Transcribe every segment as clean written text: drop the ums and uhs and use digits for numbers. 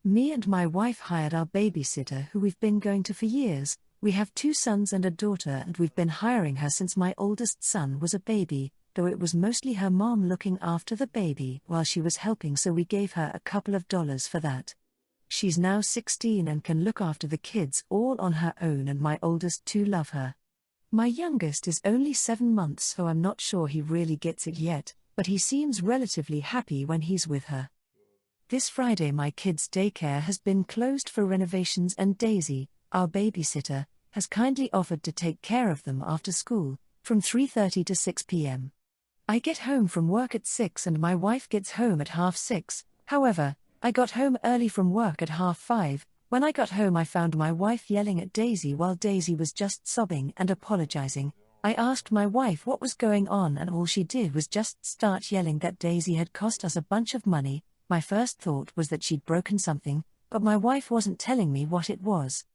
Me and my wife hired our babysitter who we've been going to for years. We have 2 sons and a daughter, and we've been hiring her since my oldest son was a baby, though it was mostly her mom looking after the baby while she was helping, so we gave her a couple of dollars for that. She's now 16 and can look after the kids all on her own, and my oldest 2 love her. My youngest is only 7 months, so I'm not sure he really gets it yet, but he seems relatively happy when he's with her. This Friday my kids' daycare has been closed for renovations, and Daisy, our babysitter, has kindly offered to take care of them after school, from 3:30 to 6 p.m. I get home from work at 6 and my wife gets home at 6:30. However, I got home early from work at 5:30. When I got home I found my wife yelling at Daisy while Daisy was just sobbing and apologizing. I asked my wife what was going on, and all she did was just start yelling that Daisy had cost us a bunch of money. My first thought was that she'd broken something, but my wife wasn't telling me what it was.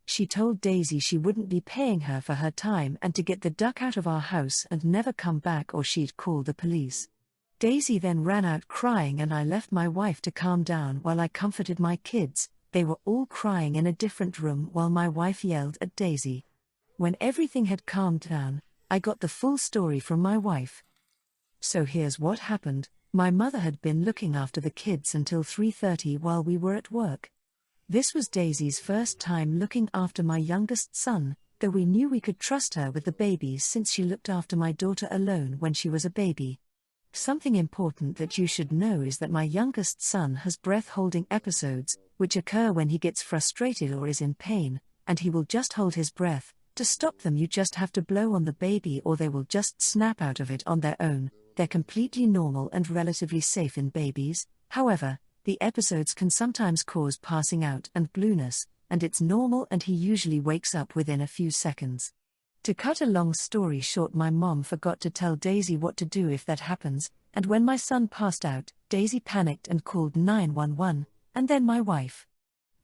She told Daisy she wouldn't be paying her for her time and to get the duck out of our house and never come back or she'd call the police. Daisy then ran out crying, and I left my wife to calm down while I comforted my kids. They were all crying in a different room while my wife yelled at Daisy. When everything had calmed down, I got the full story from my wife. So here's what happened. My mother had been looking after the kids until 3:30 while we were at work. This was Daisy's first time looking after my youngest son, though we knew we could trust her with the babies since she looked after my daughter alone when she was a baby. Something important that you should know is that my youngest son has breath-holding episodes, which occur when he gets frustrated or is in pain, and he will just hold his breath. To stop them, you just have to blow on the baby or they will just snap out of it on their own. They're completely normal and relatively safe in babies. However, the episodes can sometimes cause passing out and blueness, and it's normal, and he usually wakes up within a few seconds. To cut a long story short, my mom forgot to tell Daisy what to do if that happens, and when my son passed out, Daisy panicked and called 911, and then my wife.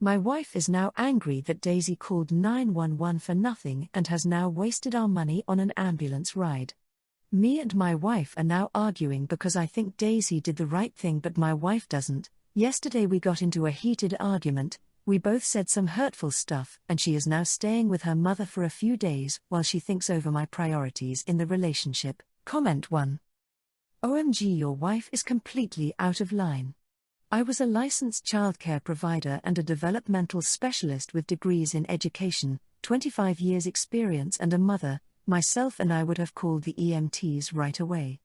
My wife is now angry that Daisy called 911 for nothing and has now wasted our money on an ambulance ride. Me and my wife are now arguing because I think Daisy did the right thing but my wife doesn't. Yesterday we got into a heated argument. We both said some hurtful stuff, and she is now staying with her mother for a few days while she thinks over my priorities in the relationship. Comment 1. OMG, your wife is completely out of line. I was a licensed childcare provider and a developmental specialist with degrees in education, 25 years experience, and a mother. Myself and I would have called the EMTs right away.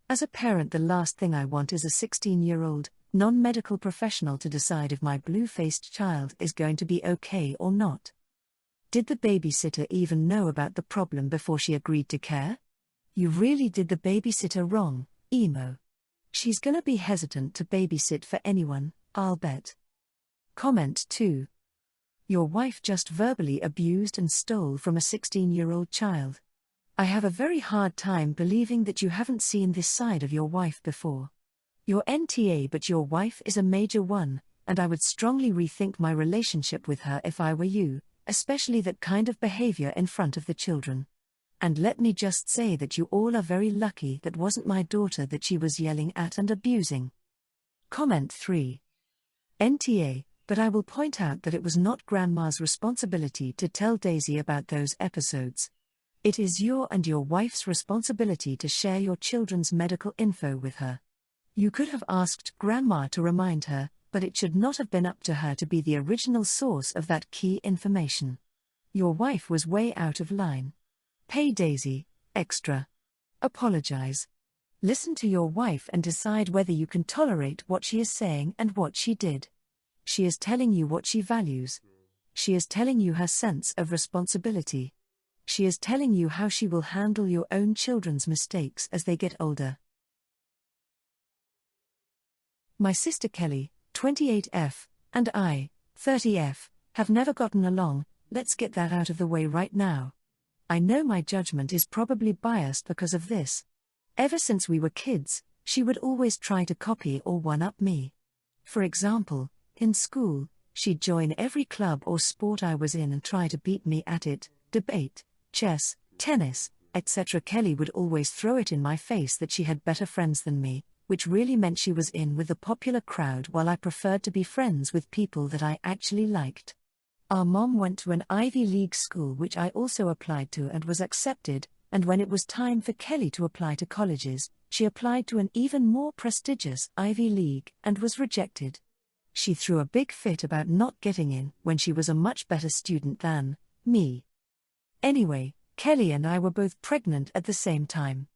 As a parent, the last thing I want is a 16-year-old, non-medical professional to decide if my blue-faced child is going to be okay or not. Did the babysitter even know about the problem before she agreed to care? You really did the babysitter wrong, emo. She's gonna be hesitant to babysit for anyone, I'll bet. Comment 2. Your wife just verbally abused and stole from a 16-year-old child. I have a very hard time believing that you haven't seen this side of your wife before. You're NTA, but your wife is a major one, and I would strongly rethink my relationship with her if I were you, especially that kind of behavior in front of the children. And let me just say that you all are very lucky that wasn't my daughter that she was yelling at and abusing. Comment 3. NTA, but I will point out that it was not Grandma's responsibility to tell Daisy about those episodes. It is your and your wife's responsibility to share your children's medical info with her. You could have asked Grandma to remind her, but it should not have been up to her to be the original source of that key information. Your wife was way out of line. Pay Daisy extra. Apologize. Listen to your wife and decide whether you can tolerate what she is saying and what she did. She is telling you what she values. She is telling you her sense of responsibility. She is telling you how she will handle your own children's mistakes as they get older. My sister Kelly, 28F, and I, 30F, have never gotten along. Let's get that out of the way right now. I know my judgment is probably biased because of this. Ever since we were kids, she would always try to copy or one-up me. For example, in school, she'd join every club or sport I was in and try to beat me at it, debate, chess, tennis, etc. Kelly would always throw it in my face that she had better friends than me, which really meant she was in with the popular crowd while I preferred to be friends with people that I actually liked. Our mom went to an Ivy League school which I also applied to and was accepted, and when it was time for Kelly to apply to colleges, she applied to an even more prestigious Ivy League and was rejected. She threw a big fit about not getting in when she was a much better student than me. Anyway, Kelly and I were both pregnant at the same time.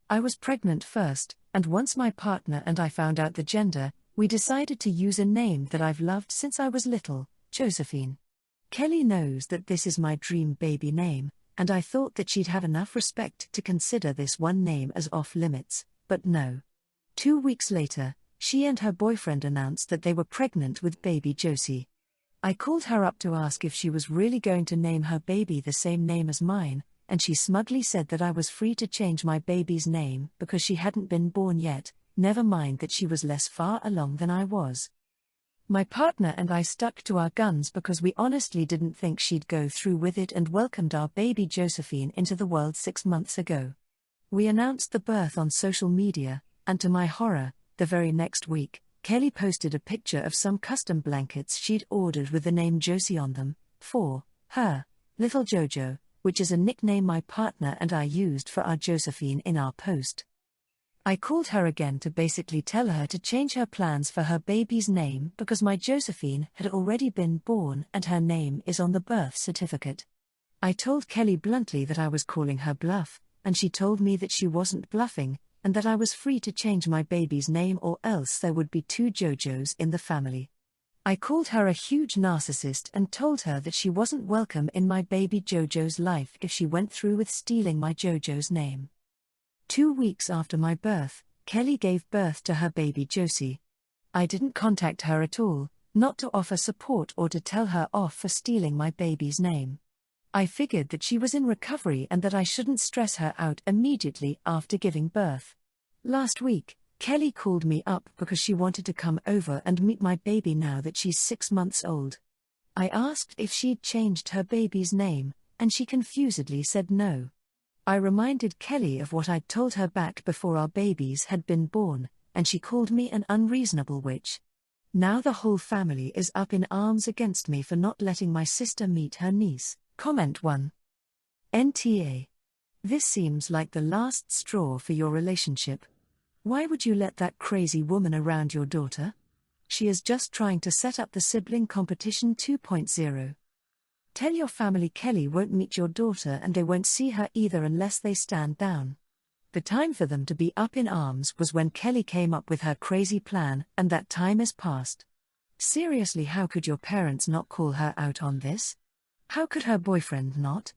I was pregnant first, and once my partner and I found out the gender, we decided to use a name that I've loved since I was little, Josephine. Kelly knows that this is my dream baby name, and I thought that she'd have enough respect to consider this one name as off limits, but no. 2 weeks later, she and her boyfriend announced that they were pregnant with baby Josie. I called her up to ask if she was really going to name her baby the same name as mine, and she smugly said that I was free to change my baby's name because she hadn't been born yet, never mind that she was less far along than I was. My partner and I stuck to our guns because we honestly didn't think she'd go through with it and welcomed our baby Josephine into the world 6 months ago. We announced the birth on social media, and to my horror, the very next week, Kelly posted a picture of some custom blankets she'd ordered with the name Josie on them, for her, Little Jojo, which is a nickname my partner and I used for our Josephine in our post. I called her again to basically tell her to change her plans for her baby's name because my Josephine had already been born and her name is on the birth certificate. I told Kelly bluntly that I was calling her bluff, and she told me that she wasn't bluffing, and that I was free to change my baby's name or else there would be 2 Jojos in the family. I called her a huge narcissist and told her that she wasn't welcome in my baby Jojo's life if she went through with stealing my Jojo's name. 2 weeks after my birth, Kelly gave birth to her baby Josie. I didn't contact her at all, not to offer support or to tell her off for stealing my baby's name. I figured that she was in recovery and that I shouldn't stress her out immediately after giving birth. Last week, Kelly called me up because she wanted to come over and meet my baby now that she's 6 months old. I asked if she'd changed her baby's name, and she confusedly said no. I reminded Kelly of what I'd told her back before our babies had been born, and she called me an unreasonable witch. Now the whole family is up in arms against me for not letting my sister meet her niece. Comment 1. NTA. This seems like the last straw for your relationship. Why would you let that crazy woman around your daughter? She is just trying to set up the sibling competition 2.0. Tell your family Kelly won't meet your daughter and they won't see her either unless they stand down. The time for them to be up in arms was when Kelly came up with her crazy plan, and that time is past. Seriously, how could your parents not call her out on this? How could her boyfriend not?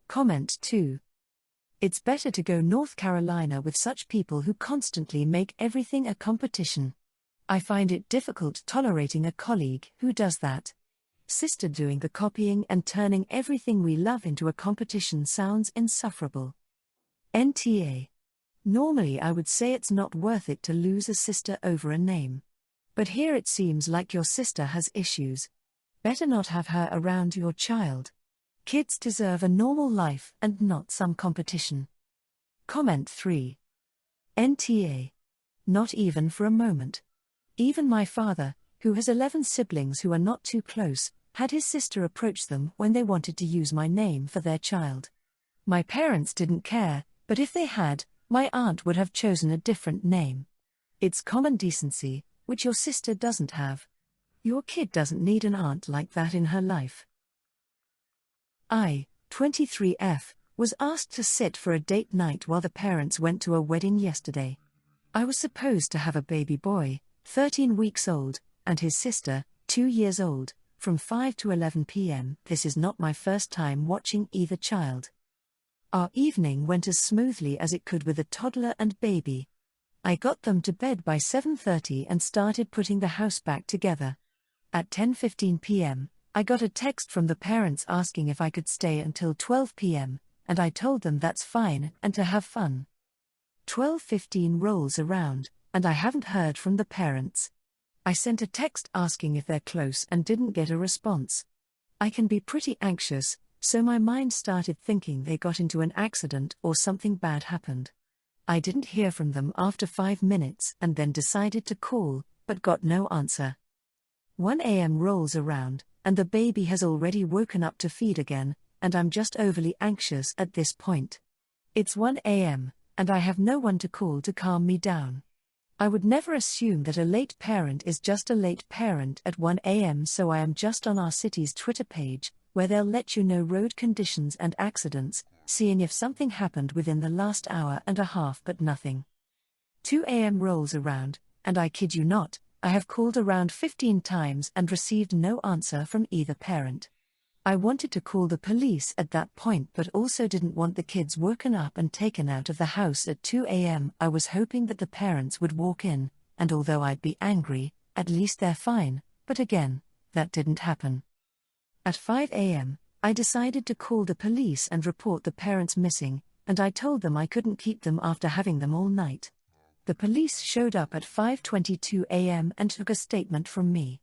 Comment 2. It's better to go North Carolina with such people who constantly make everything a competition. I find it difficult tolerating a colleague who does that. Sister doing the copying and turning everything we love into a competition sounds insufferable. NTA. Normally I would say it's not worth it to lose a sister over a name. But here it seems like your sister has issues. Better not have her around your child. Kids deserve a normal life and not some competition. Comment 3. NTA. Not even for a moment. Even my father, who has 11 siblings who are not too close, had his sister approach them when they wanted to use my name for their child. My parents didn't care, but if they had, my aunt would have chosen a different name. It's common decency, which your sister doesn't have. Your kid doesn't need an aunt like that in her life. I, 23F, was asked to sit for a date night while the parents went to a wedding yesterday. I was supposed to have a baby boy, 13 weeks old, and his sister, 2 years old, from 5 to 11 p.m. This is not my first time watching either child. Our evening went as smoothly as it could with a toddler and baby. I got them to bed by 7:30 and started putting the house back together. At 10:15 p.m., I got a text from the parents asking if I could stay until 12 p.m., and I told them that's fine and to have fun. 12:15 rolls around, and I haven't heard from the parents. I sent a text asking if they're close and didn't get a response. I can be pretty anxious, so my mind started thinking they got into an accident or something bad happened. I didn't hear from them after 5 minutes and then decided to call, but got no answer. 1 a.m. rolls around, and the baby has already woken up to feed again, and I'm just overly anxious at this point. It's 1 a.m., and I have no one to call to calm me down. I would never assume that a late parent is just a late parent at 1 a.m., so I am just on our city's Twitter page, where they'll let you know road conditions and accidents, seeing if something happened within the last hour and a half, but nothing. 2 a.m. rolls around, and I kid you not, I have called around 15 times and received no answer from either parent. I wanted to call the police at that point, but also didn't want the kids woken up and taken out of the house at 2 a.m. I was hoping that the parents would walk in, and although I'd be angry, at least they're fine, but again, that didn't happen. At 5 a.m., I decided to call the police and report the parents missing, and I told them I couldn't keep them after having them all night. The police showed up at 5:22 a.m. and took a statement from me.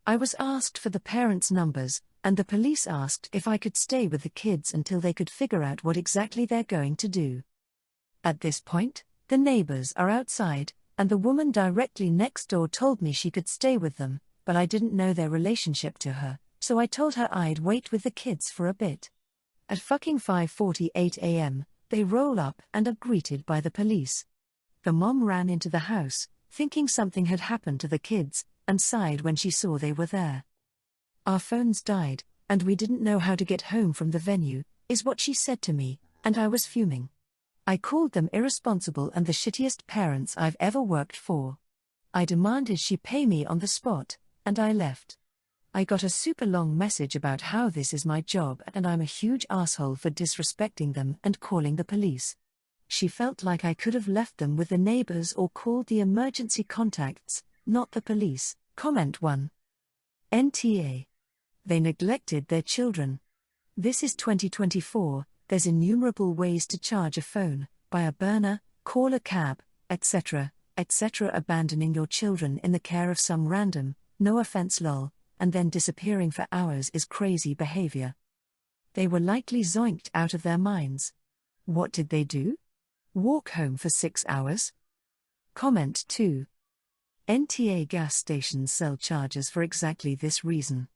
I was asked for the parents' numbers, and the police asked if I could stay with the kids until they could figure out what exactly they're going to do. At this point, the neighbors are outside, and the woman directly next door told me she could stay with them, but I didn't know their relationship to her, so I told her I'd wait with the kids for a bit. At fucking 5:48 a.m., they roll up and are greeted by the police. The mom ran into the house, thinking something had happened to the kids, and sighed when she saw they were there. Our phones died, and we didn't know how to get home from the venue, is what she said to me, and I was fuming. I called them irresponsible and the shittiest parents I've ever worked for. I demanded she pay me on the spot, and I left. I got a super long message about how this is my job and I'm a huge asshole for disrespecting them and calling the police. She felt like I could have left them with the neighbors or called the emergency contacts, not the police. Comment 1. NTA. They neglected their children. This is 2024, there's innumerable ways to charge a phone, buy a burner, call a cab, etc., etc. Abandoning your children in the care of some random, no offense lol, and then disappearing for hours is crazy behavior. They were likely zoinked out of their minds. What did they do? Walk home for 6 hours? Comment 2. NTA gas stations sell chargers for exactly this reason.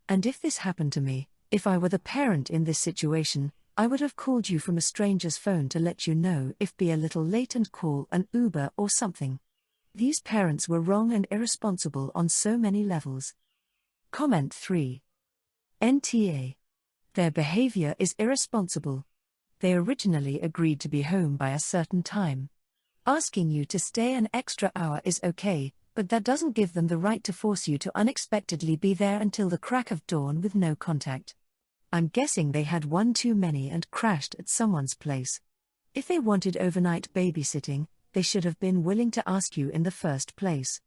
And if this happened to me, if I were the parent in this situation, I would have called you from a stranger's phone to let you know if be a little late and call an Uber or something. These parents were wrong and irresponsible on so many levels. Comment 3. NTA. Their behavior is irresponsible. They originally agreed to be home by a certain time. Asking you to stay an extra hour is okay, but that doesn't give them the right to force you to unexpectedly be there until the crack of dawn with no contact. I'm guessing they had one too many and crashed at someone's place. If they wanted overnight babysitting, they should have been willing to ask you in the first place.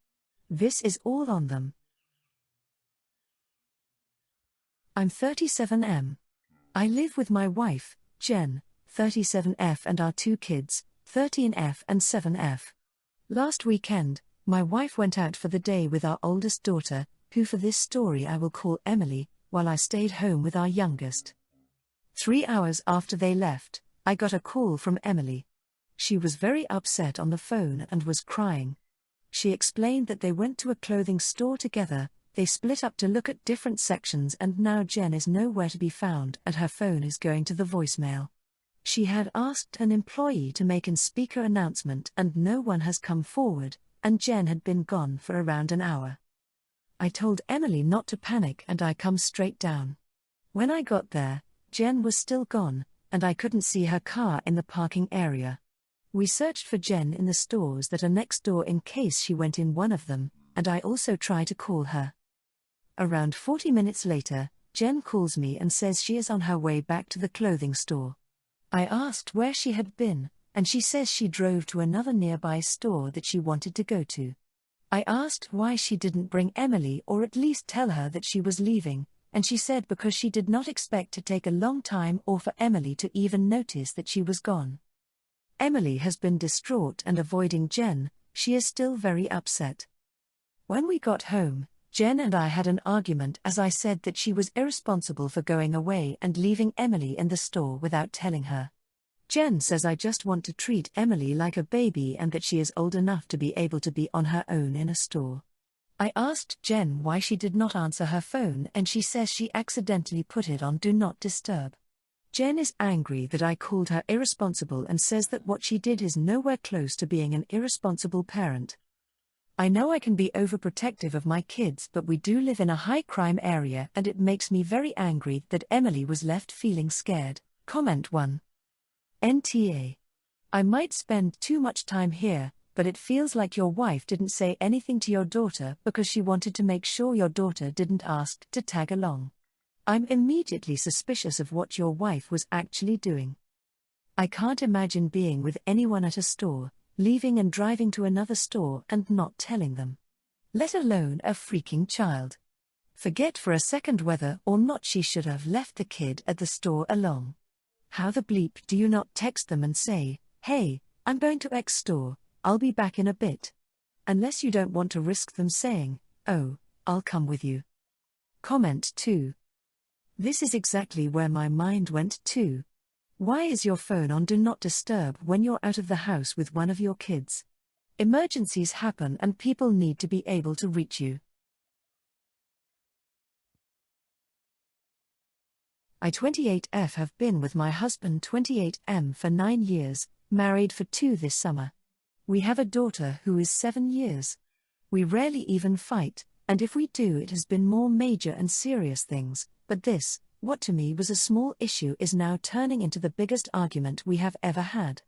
This is all on them. I'm 37M. I live with my wife, Jen, 37F, and our 2 kids, 13F and 7F. Last weekend, my wife went out for the day with our oldest daughter, who for this story I will call Emily, while I stayed home with our youngest. 3 hours after they left, I got a call from Emily. She was very upset on the phone and was crying. She explained that they went to a clothing store together, they split up to look at different sections, and now Jen is nowhere to be found and her phone is going to the voicemail. She had asked an employee to make an speaker announcement and no one has come forward, and Jen had been gone for around an hour. I told Emily not to panic and I come straight down. When I got there, Jen was still gone, and I couldn't see her car in the parking area. We searched for Jen in the stores that are next door in case she went in one of them, and I also tried to call her. Around 40 minutes later, Jen calls me and says she is on her way back to the clothing store. I asked where she had been, and she says she drove to another nearby store that she wanted to go to. I asked why she didn't bring Emily or at least tell her that she was leaving, and she said because she did not expect to take a long time or for Emily to even notice that she was gone. Emily has been distraught and avoiding Jen. She is still very upset. When we got home, Jen and I had an argument as I said that she was irresponsible for going away and leaving Emily in the store without telling her. Jen says I just want to treat Emily like a baby and that she is old enough to be able to be on her own in a store. I asked Jen why she did not answer her phone and she says she accidentally put it on Do Not Disturb. Jen is angry that I called her irresponsible and says that what she did is nowhere close to being an irresponsible parent. I know I can be overprotective of my kids, but we do live in a high-crime area and it makes me very angry that Emily was left feeling scared. Comment 1. NTA. I might spend too much time here, but it feels like your wife didn't say anything to your daughter because she wanted to make sure your daughter didn't ask to tag along. I'm immediately suspicious of what your wife was actually doing. I can't imagine being with anyone at a store, leaving and driving to another store and not telling them. Let alone a freaking child. Forget for a second whether or not she should have left the kid at the store along. How the bleep do you not text them and say, "Hey, I'm going to X store, I'll be back in a bit." Unless you don't want to risk them saying, "Oh, I'll come with you." Comment 2. This is exactly where my mind went to. Why is your phone on Do Not Disturb when you're out of the house with one of your kids? Emergencies happen and people need to be able to reach you. I 28F have been with my husband 28M for 9 years, married for 2 this summer. We have a daughter who is 7 years. We rarely even fight, and if we do it has been more major and serious things, but this, what to me was a small issue, is now turning into the biggest argument we have ever had.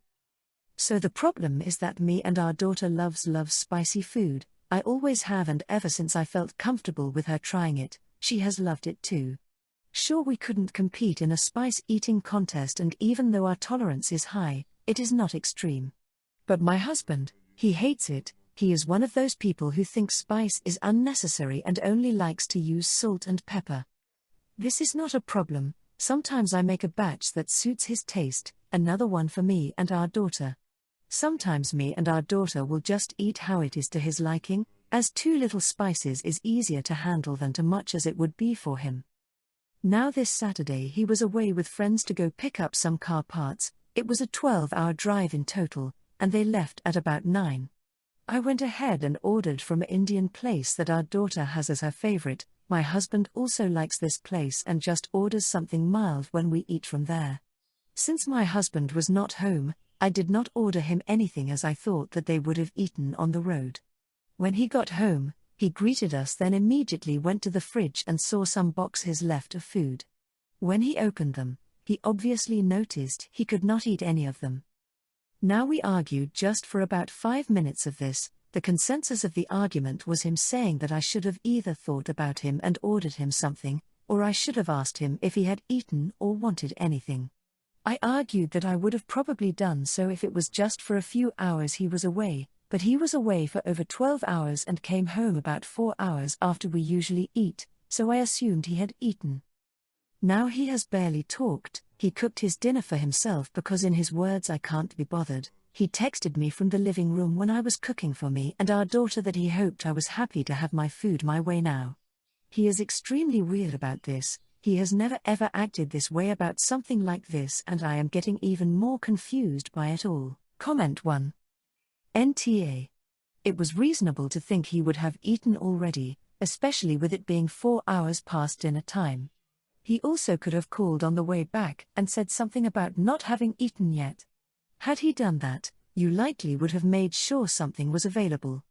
So the problem is that me and our daughter loves spicy food. I always have, and ever since I felt comfortable with her trying it, she has loved it too. Sure, we couldn't compete in a spice eating contest, and even though our tolerance is high, it is not extreme. But my husband, he hates it. He is one of those people who thinks spice is unnecessary and only likes to use salt and pepper. This is not a problem. Sometimes I make a batch that suits his taste, another one for me and our daughter. Sometimes me and our daughter will just eat how it is to his liking, as too little spices is easier to handle than too much as it would be for him. Now this Saturday he was away with friends to go pick up some car parts. It was a 12-hour drive in total, and they left at about 9. I went ahead and ordered from an Indian place that our daughter has as her favorite. My husband also likes this place and just orders something mild when we eat from there. Since my husband was not home, I did not order him anything as I thought that they would have eaten on the road. When he got home, he greeted us, then immediately went to the fridge and saw some boxes left of food. When he opened them, he obviously noticed he could not eat any of them. Now we argued just for about 5 minutes of this. The consensus of the argument was him saying that I should have either thought about him and ordered him something, or I should have asked him if he had eaten or wanted anything. I argued that I would have probably done so if it was just for a few hours he was away, but he was away for over 12 hours and came home about 4 hours after we usually eat, so I assumed he had eaten. Now he has barely talked. He cooked his dinner for himself because, in his words, "I can't be bothered." He texted me from the living room when I was cooking for me and our daughter that he hoped I was happy to have my food my way now. He is extremely weird about this. He has never ever acted this way about something like this, and I am getting even more confused by it all. Comment 1. NTA. It was reasonable to think he would have eaten already, especially with it being 4 hours past dinner time. He also could have called on the way back and said something about not having eaten yet. Had he done that, you likely would have made sure something was available.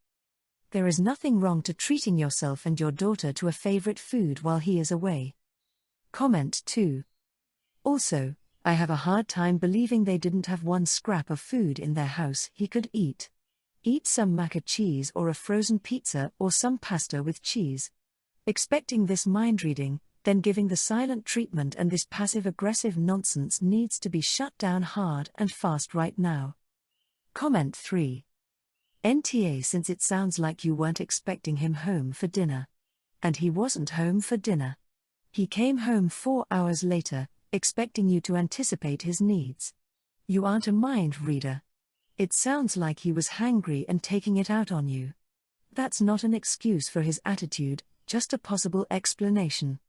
There is nothing wrong to treating yourself and your daughter to a favorite food while he is away. Comment 2. Also, I have a hard time believing they didn't have one scrap of food in their house he could eat. Eat some mac and cheese or a frozen pizza or some pasta with cheese. Expecting this mind reading, then giving the silent treatment, and this passive-aggressive nonsense needs to be shut down hard and fast right now. Comment 3. NTA. Since it sounds like you weren't expecting him home for dinner. And he wasn't home for dinner. He came home 4 hours later, expecting you to anticipate his needs. You aren't a mind reader. It sounds like he was hangry and taking it out on you. That's not an excuse for his attitude, just a possible explanation.